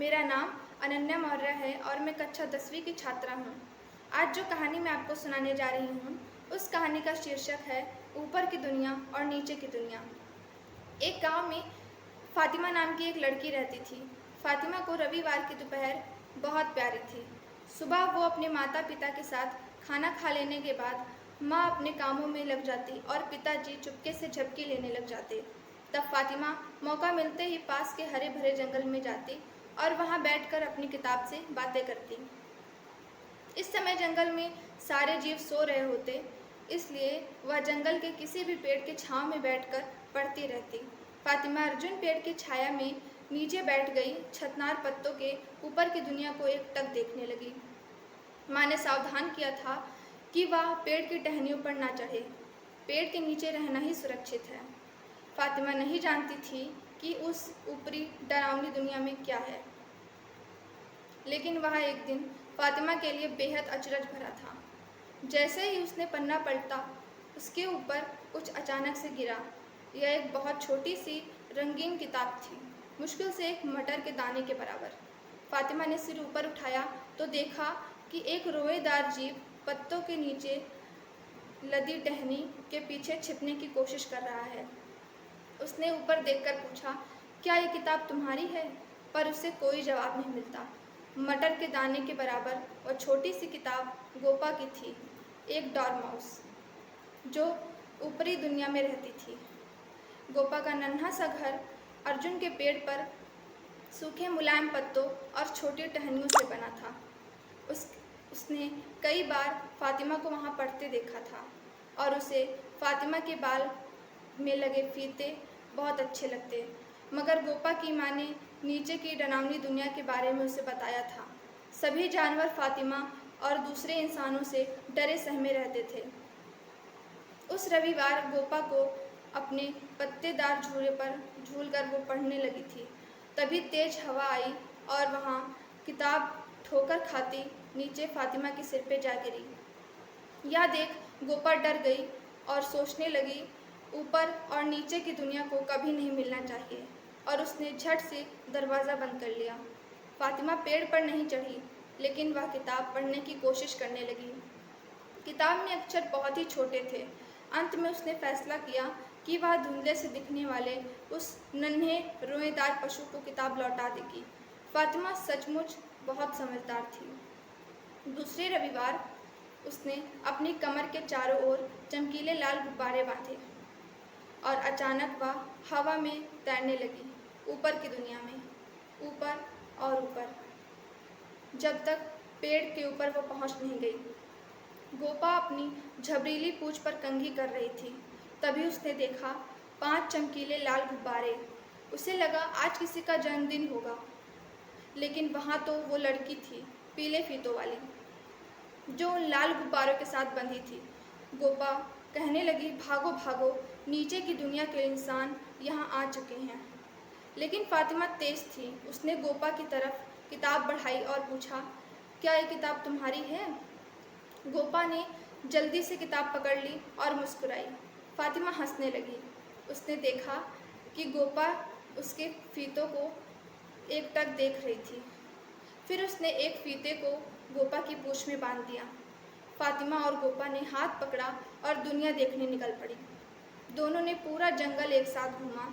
मेरा नाम अनन्या मौर्य है और मैं कक्षा 10वीं की छात्रा हूँ। आज जो कहानी मैं आपको सुनाने जा रही हूँ, उस कहानी का शीर्षक है ऊपर की दुनिया और नीचे की दुनिया। एक गांव में फातिमा नाम की एक लड़की रहती थी। फातिमा को रविवार की दोपहर बहुत प्यारी थी। सुबह वो अपने माता पिता के साथ खाना खा लेने के बाद माँ अपने कामों में लग जाती और पिताजी चुपके से झपकी लेने लग जाते। तब फातिमा मौका मिलते ही पास के हरे भरे जंगल में जाती और वहाँ बैठकर अपनी किताब से बातें करती। इस समय जंगल में सारे जीव सो रहे होते, इसलिए वह जंगल के किसी भी पेड़ के छांव में बैठकर पढ़ती रहती। फातिमा अर्जुन पेड़ की छाया में नीचे बैठ गई, छतनार पत्तों के ऊपर की दुनिया को एकटक देखने लगी। माँ ने सावधान किया था कि वह पेड़ की टहनियों पर ना चढ़े। पेड़ के नीचे रहना ही सुरक्षित है। फातिमा नहीं जानती थी कि उस ऊपरी डरावनी दुनिया में क्या है, लेकिन वह एक दिन फातिमा के लिए बेहद अचरज भरा था। जैसे ही उसने पन्ना पलटा, उसके ऊपर कुछ अचानक से गिरा। यह एक बहुत छोटी सी रंगीन किताब थी, मुश्किल से एक मटर के दाने के बराबर। फातिमा ने सिर ऊपर उठाया तो देखा कि एक रोएदार जीव पत्तों के नीचे लदी टहनी के पीछे छिपने की कोशिश कर रहा है। उसने ऊपर देखकर पूछा, क्या ये किताब तुम्हारी है? पर उसे कोई जवाब नहीं मिलता। मटर के दाने के बराबर वह छोटी सी किताब गोपा की थी, एक डॉरमाउस जो ऊपरी दुनिया में रहती थी। गोपा का नन्हा सा घर अर्जुन के पेड़ पर सूखे मुलायम पत्तों और छोटी टहनियों से बना था। उसने कई बार फातिमा को वहाँ पढ़ते देखा था और उसे फातिमा के बाल में लगे फीते बहुत अच्छे लगते। मगर गोपा की माँ ने नीचे की डरावनी दुनिया के बारे में उसे बताया था। सभी जानवर फातिमा और दूसरे इंसानों से डरे सहमे रहते थे। उस रविवार गोपा को अपने पत्तेदार झूले पर झूलकर वो पढ़ने लगी थी। तभी तेज हवा आई और वहाँ किताब ठोकर खाती नीचे फातिमा के सिर पे जा गिरी। यह देख गोपा डर गई और सोचने लगी, ऊपर और नीचे की दुनिया को कभी नहीं मिलना चाहिए, और उसने झट से दरवाज़ा बंद कर लिया। फातिमा पेड़ पर नहीं चढ़ी, लेकिन वह किताब पढ़ने की कोशिश करने लगी। किताब में अक्षर बहुत ही छोटे थे। अंत में उसने फैसला किया कि वह धुंधले से दिखने वाले उस नन्हे रोएदार पशु को किताब लौटा देगी। फातिमा सचमुच बहुत समझदार थी। दूसरे रविवार उसने अपनी कमर के चारों ओर चमकीले लाल गुब्बारे बांधे और अचानक वह हवा में तैरने लगी, ऊपर की दुनिया में, ऊपर और ऊपर, जब तक पेड़ के ऊपर वो पहुंच नहीं गई। गोपा अपनी झबरीली पूंछ पर कंघी कर रही थी। तभी उसने देखा 5 चमकीले लाल गुब्बारे। उसे लगा आज किसी का जन्मदिन होगा, लेकिन वहाँ तो वो लड़की थी, पीले फीतों वाली, जो उन लाल गुब्बारों के साथ बंधी थी। गोपा कहने लगी, भागो भागो, नीचे की दुनिया के इंसान यहाँ आ चुके हैं। लेकिन फातिमा तेज थी। उसने गोपा की तरफ किताब बढ़ाई और पूछा, क्या ये किताब तुम्हारी है? गोपा ने जल्दी से किताब पकड़ ली और मुस्कुराई। फातिमा हंसने लगी। उसने देखा कि गोपा उसके फीतों को एकटक देख रही थी। फिर उसने एक फीते को गोपा की पूंछ में बांध दिया। फातिमा और गोपा ने हाथ पकड़ा और दुनिया देखने निकल पड़ी। दोनों ने पूरा जंगल एक साथ घूमा,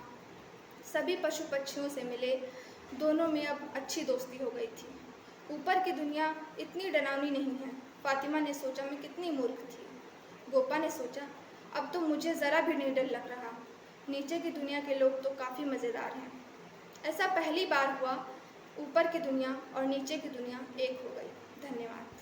सभी पशु पक्षियों से मिले। दोनों में अब अच्छी दोस्ती हो गई थी। ऊपर की दुनिया इतनी डरावनी नहीं है। फातिमा ने सोचा, मैं कितनी मूर्ख थी। गोपा ने सोचा, अब तो मुझे ज़रा भी नहीं डर लग रहा। नीचे की दुनिया के लोग तो काफ़ी मज़ेदार हैं। ऐसा पहली बार हुआ, ऊपर की दुनिया और नीचे की दुनिया एक हो गई। धन्यवाद।